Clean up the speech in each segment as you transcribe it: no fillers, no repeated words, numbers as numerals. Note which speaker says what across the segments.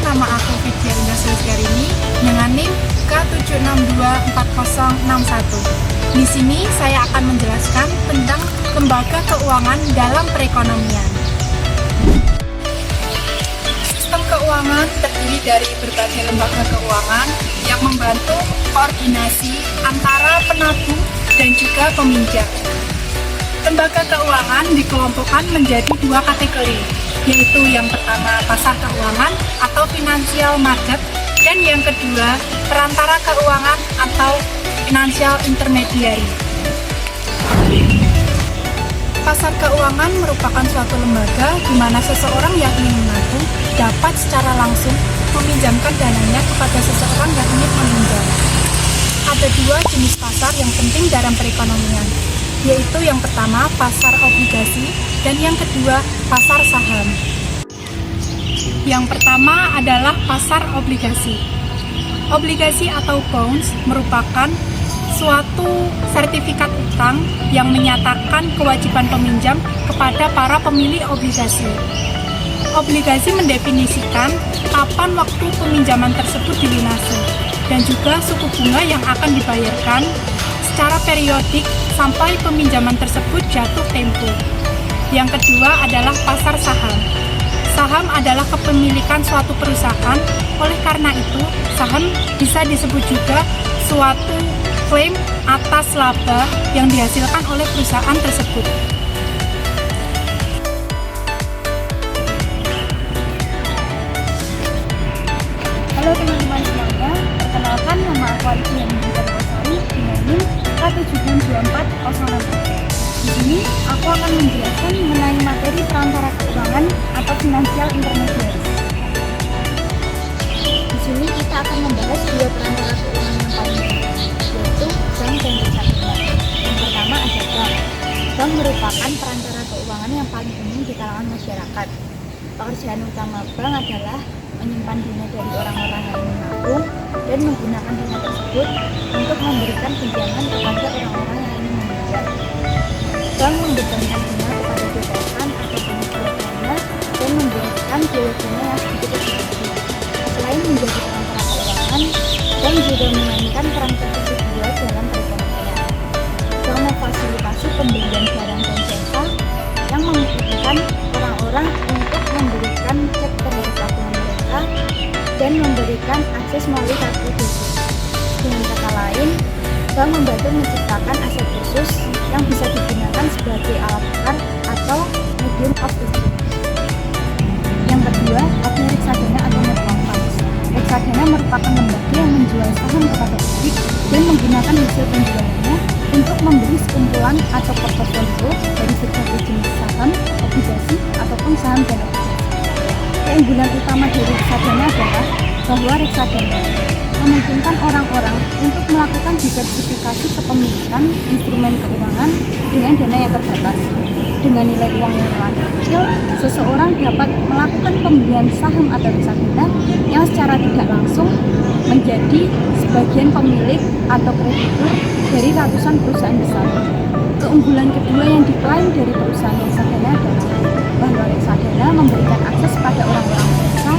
Speaker 1: sama aku Fitri Sulgarini dengan NIM K7624061. Di sini saya akan menjelaskan tentang lembaga keuangan dalam perekonomian. Sistem keuangan terdiri dari berbagai lembaga keuangan yang membantu koordinasi antara penabung dan juga peminjam. Lembaga keuangan dikelompokkan menjadi dua kategori, yaitu yang pertama pasar keuangan atau financial market, dan yang kedua perantara keuangan atau financial intermediary. Pasar keuangan merupakan suatu lembaga di mana seseorang yang ingin menabung dapat secara langsung meminjamkan dananya kepada seseorang yang ingin meminjam. Ada dua jenis pasar yang penting dalam perekonomian, yaitu yang pertama pasar obligasi dan yang kedua pasar saham. Yang pertama adalah pasar obligasi. Obligasi atau bonds merupakan suatu sertifikat utang yang menyatakan kewajiban peminjam kepada para pemilik obligasi. Obligasi mendefinisikan kapan waktu peminjaman tersebut dilunasi dan juga suku bunga yang akan dibayarkan secara periodik sampai peminjaman tersebut jatuh tempo. Yang kedua adalah pasar saham. Saham adalah kepemilikan suatu perusahaan, oleh karena itu saham bisa disebut juga suatu klaim atas laba yang dihasilkan oleh perusahaan tersebut. Halo teman-teman semuanya, perkenalkan nama aku Alfi yang Sari dengan NIM K7624061. Di sini aku akan menjelaskan mengenai materi perantara keuangan atau financial intermediary.
Speaker 2: Di sini kita akan membahas dua perantara keuangan yang paling penting, yaitu bank dan reksadana. Yang pertama ada bank. Bank merupakan perantara keuangan yang paling umum di kalangan masyarakat. Pekerjaan utama bank adalah menyimpan dana dari orang-orang yang menabung dan menggunakan dana tersebut untuk memberikan pinjaman kepada orang-orang yang ingin meminjam. Bank membebankan dana kepada perusahaan atau penyedia dana dan memberikan biaya dana yang sedikit. Selain menjadi perantara keuangan, bank juga memainkan peran penting kedua dalam perekonomian. Bank memfasilitasi pembelian barang dan jasa yang memungkinkan orang-orang untuk memberikan cek terhadap tabungan mereka dan memberikan akses melalui kartu debit. Dengan kata lain, bank membantu menciptakan aset khusus yang bisa digunakan sebagai alat tukar atau medium of exchange. Yang kedua, ada reksadana atau mutual funds. Reksadana merupakan lembaga yang menjual saham kepada publik dan menggunakan hasil penjualannya untuk membeli sekumpulan atau portofolio dari berbagai jenis saham, obligasi, ataupun saham dan obligasi. Keunggulan utama dari reksadana adalah bahwa reksadana memungkinkan orang-orang untuk melakukan diversifikasi kepemilikan instrumen keuangan dengan dana yang terbatas. Dengan nilai uang yang relatif kecil, seseorang dapat melakukan pembelian saham atau reksadana yang secara tidak langsung menjadi sebagian pemilik atau kreditur dari ratusan perusahaan besar. Keunggulan kedua yang diklaim dari perusahaan reksadana adalah bahwa reksadana memberikan akses pada orang-orang biasa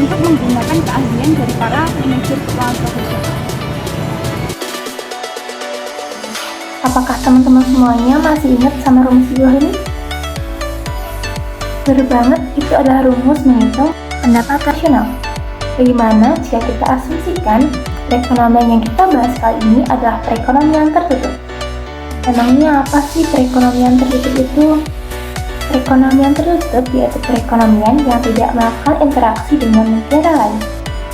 Speaker 2: untuk menggunakan keahlian dari para manajer keuangan profesional.
Speaker 3: Apakah teman-teman semuanya masih ingat sama rumus di bawah ini? Benar banget, itu adalah rumus menghitung pendapat rasional. Bagaimana jika kita asumsikan perekonomian yang kita bahas kali ini adalah perekonomian tertutup? Emangnya apa sih perekonomian tertutup itu? Perekonomian tertutup yaitu perekonomian yang tidak melakukan interaksi dengan negara lain,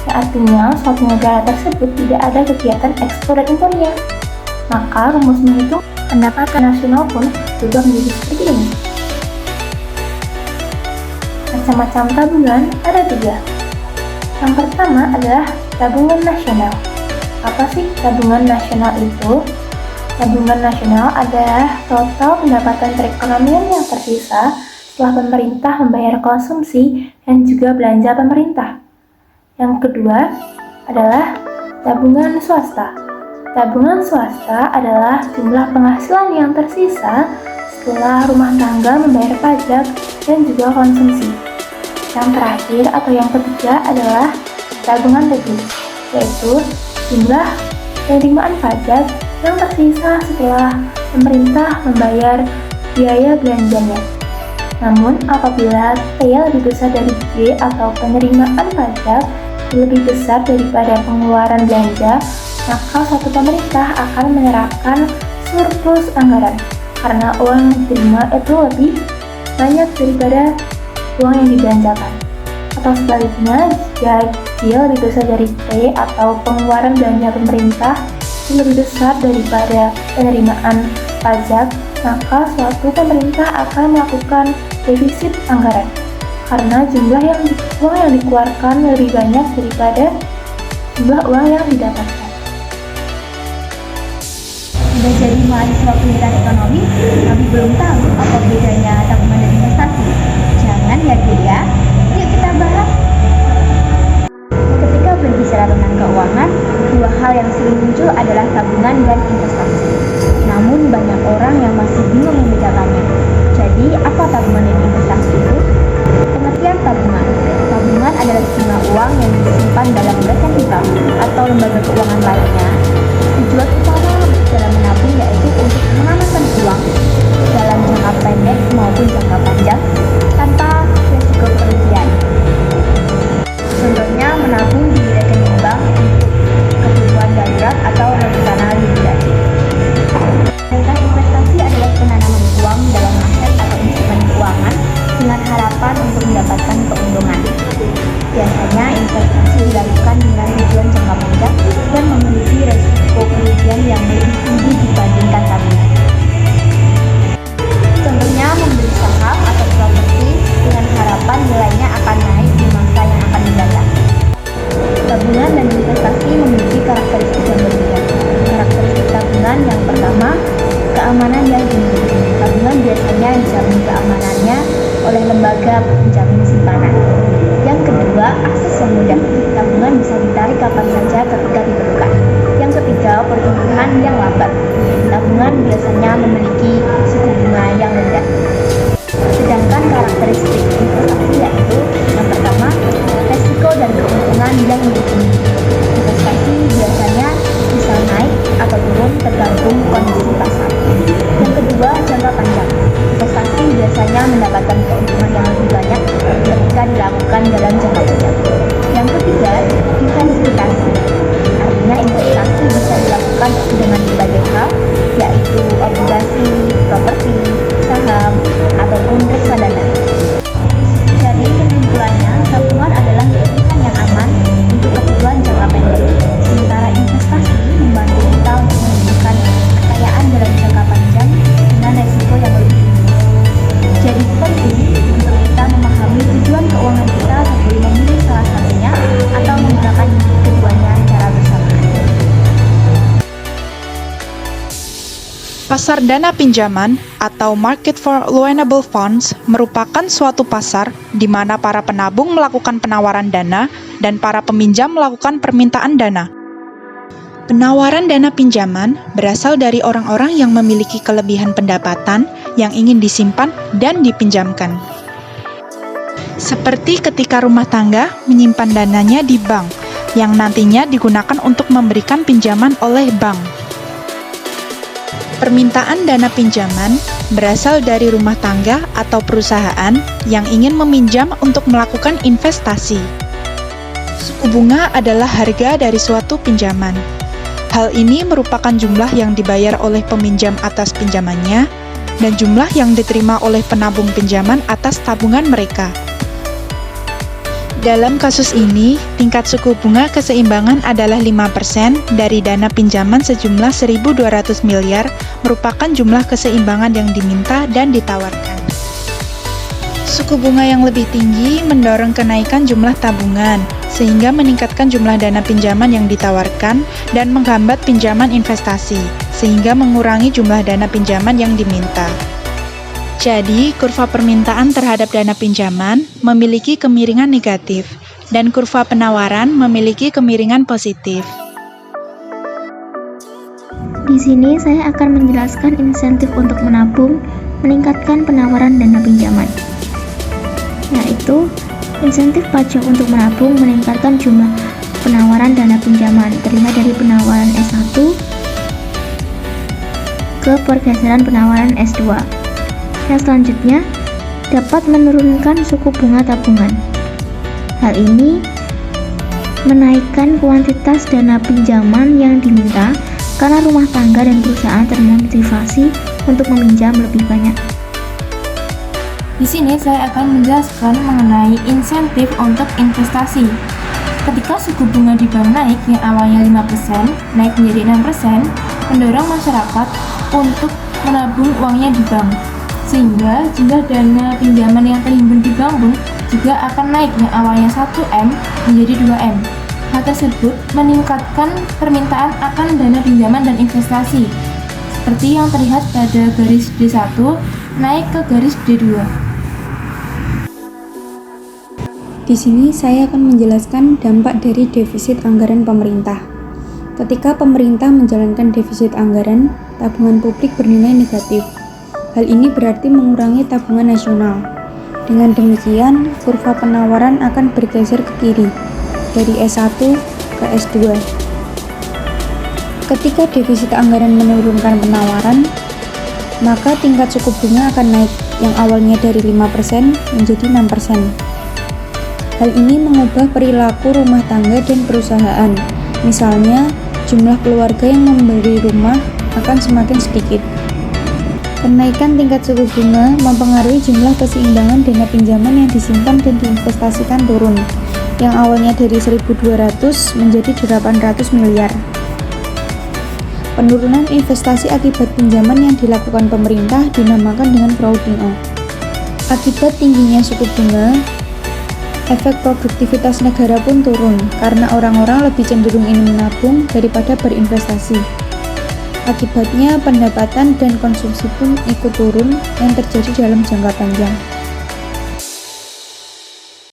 Speaker 3: yang artinya suatu negara tersebut tidak ada kegiatan ekspor dan impornya. Maka rumus menghitung pendapatan nasional pun berubah menjadi seperti ini. Macam-macam tabungan ada 3. Yang pertama adalah tabungan nasional. Apa sih tabungan nasional itu? Tabungan nasional adalah total pendapatan perekonomian yang tersisa setelah pemerintah membayar konsumsi dan juga belanja pemerintah. Yang kedua adalah tabungan swasta. Tabungan swasta adalah jumlah penghasilan yang tersisa setelah rumah tangga membayar pajak dan juga konsumsi. Yang terakhir atau yang ketiga adalah tabungan teknis, yaitu jumlah penerimaan pajak yang tersisa setelah pemerintah membayar biaya belanjanya. Namun, apabila T lebih besar dari G atau penerimaan pajak lebih besar daripada pengeluaran belanja, maka suatu pemerintah akan menyerahkan surplus anggaran karena uang yang diterima itu lebih banyak daripada uang yang dibelanjakan. Atau sebaliknya, jika G lebih besar dari T atau pengeluaran belanja pemerintah lebih besar daripada penerimaan pajak, maka suatu pemerintah akan melakukan defisit anggaran karena uang yang dikeluarkan lebih banyak daripada jumlah uang yang didapatkan.
Speaker 2: Sudah jadi mahasiswa pilihan ekonomi, tapi belum tahu apa bedanya tabungan dan investasi? Jangan ya dia, yuk kita bahas. Ketika berbicara tentang keuangan, dua hal yang sering muncul adalah tabungan dan investasi. Namun banyak orang yang masih bingung membedakannya. Jadi, apa tabungan dan investasi itu? Pengertian tabungan. Tabungan adalah sejumlah uang yang disimpan dalam rekening bank atau lembaga keuangan lainnya. Tujuan utama dalam menabung yaitu untuk mengamankan uang dalam jangka pendek maupun jangka panjang tanpa risiko kerugian. Contohnya menabung di rekening bank untuk kebutuhan darurat atau rencana likuidasi. Sedangkan investasi adalah penanaman uang dalam aset atau instrumen keuangan dengan harapan untuk mendapatkan keuntungan. Biasanya investasi dilakukan dengan tujuan jangka panjang dan memiliki risiko kerugian yang lebih tinggi dibandingkan tabungan. Contohnya membeli saham atau properti dengan harapan nilainya akan naik di masa yang akan mendatang. Tabungan dan investasi memiliki karakteristik yang berbeda. Karakteristik tabungan yang pertama, keamanan yang tinggi. Tabungan biasanya dijamin keamanannya oleh lembaga penjamin simpanan. Yang kedua, akses yang mudah. Tabungan bisa ditarik kapan saja ketika diperlukan. Yang ketiga, pertumbuhan yang lambat. Tabungan biasanya memiliki suku bunga yang rendah. Sedangkan karakteristik investasi yaitu yang pertama, resiko dan keuntungan yang lebih tinggi. Investasi biasanya bisa naik atau turun tergantung kondisi pasar. Yang kedua, jangka panjang. Investasi biasanya mendapatkan keuntungan yang lebih banyak ketika dilakukan dalam jangka panjang. Yang ketiga, diversifikasi. Artinya investasi bisa dilakukan dengan berbagai hal, yaitu obligasi, properti, saham, ataupun reksadana. Jadi kesimpulannya, tabungan adalah pilihan yang aman untuk kebutuhan jangka pendek, sementara investasi membantu kita untuk menumbuhkan kekayaan dalam jangka panjang dengan resiko yang lebih tinggi. Jadi penting untuk kita memahami tujuan keuangan kita sebelum memilih salah satunya atau menggunakan keduanya secara bersamaan.
Speaker 1: Pasar dana pinjaman atau Market for Loanable Funds merupakan suatu pasar di mana para penabung melakukan penawaran dana dan para peminjam melakukan permintaan dana. Penawaran dana pinjaman berasal dari orang-orang yang memiliki kelebihan pendapatan yang ingin disimpan dan dipinjamkan. Seperti ketika rumah tangga menyimpan dananya di bank, yang nantinya digunakan untuk memberikan pinjaman oleh bank. Permintaan dana pinjaman berasal dari rumah tangga atau perusahaan yang ingin meminjam untuk melakukan investasi. Suku bunga adalah harga dari suatu pinjaman. Hal ini merupakan jumlah yang dibayar oleh peminjam atas pinjamannya dan jumlah yang diterima oleh penabung pinjaman atas tabungan mereka. Dalam kasus ini, tingkat suku bunga keseimbangan adalah 5% dari dana pinjaman sejumlah 1.200 miliar merupakan jumlah keseimbangan yang diminta dan ditawarkan. Suku bunga yang lebih tinggi mendorong kenaikan jumlah tabungan, sehingga meningkatkan jumlah dana pinjaman yang ditawarkan dan menghambat pinjaman investasi, sehingga mengurangi jumlah dana pinjaman yang diminta. Jadi, kurva permintaan terhadap dana pinjaman memiliki kemiringan negatif, dan kurva penawaran memiliki kemiringan positif.
Speaker 2: Di sini saya akan menjelaskan insentif untuk menabung, meningkatkan penawaran dana pinjaman, yaitu
Speaker 3: Insentif pajak untuk menabung meningkatkan jumlah penawaran dana pinjaman, terlihat dari penawaran S1 ke pergeseran penawaran S2. Yang selanjutnya, dapat menurunkan suku bunga tabungan. Hal ini menaikkan kuantitas dana pinjaman yang diminta karena rumah tangga dan perusahaan termotivasi untuk meminjam lebih banyak.
Speaker 1: Di sini saya akan menjelaskan mengenai insentif untuk investasi. Ketika suku bunga di bank naik yang awalnya 5%, naik menjadi 6%, mendorong masyarakat untuk menabung uangnya di bank. Sehingga jumlah dana pinjaman yang terhimpun di bank pun juga akan naik yang awalnya 1M menjadi 2M. Hal tersebut meningkatkan permintaan akan dana pinjaman dan investasi. Seperti yang terlihat pada garis D1 naik ke garis D2.
Speaker 4: Di sini saya akan menjelaskan dampak dari defisit anggaran pemerintah. Ketika pemerintah menjalankan defisit anggaran, tabungan publik bernilai negatif. Hal ini berarti mengurangi tabungan nasional. Dengan demikian, kurva penawaran akan bergeser ke kiri, dari S1 ke S2. Ketika defisit anggaran menurunkan penawaran, maka tingkat suku bunga akan naik yang awalnya dari 5% menjadi 6%. Hal ini mengubah perilaku rumah tangga dan perusahaan. Misalnya, jumlah keluarga yang membeli rumah akan semakin sedikit. Kenaikan tingkat suku bunga mempengaruhi jumlah keseimbangan dana pinjaman yang disimpan dan diinvestasikan turun, yang awalnya dari 1.200 menjadi 800 miliar. Penurunan investasi akibat pinjaman yang dilakukan pemerintah dinamakan dengan crowding out. Akibat tingginya suku bunga, efek produktivitas negara pun turun karena orang-orang lebih cenderung ingin menabung daripada berinvestasi. Akibatnya pendapatan dan konsumsi pun ikut turun yang terjadi dalam jangka panjang.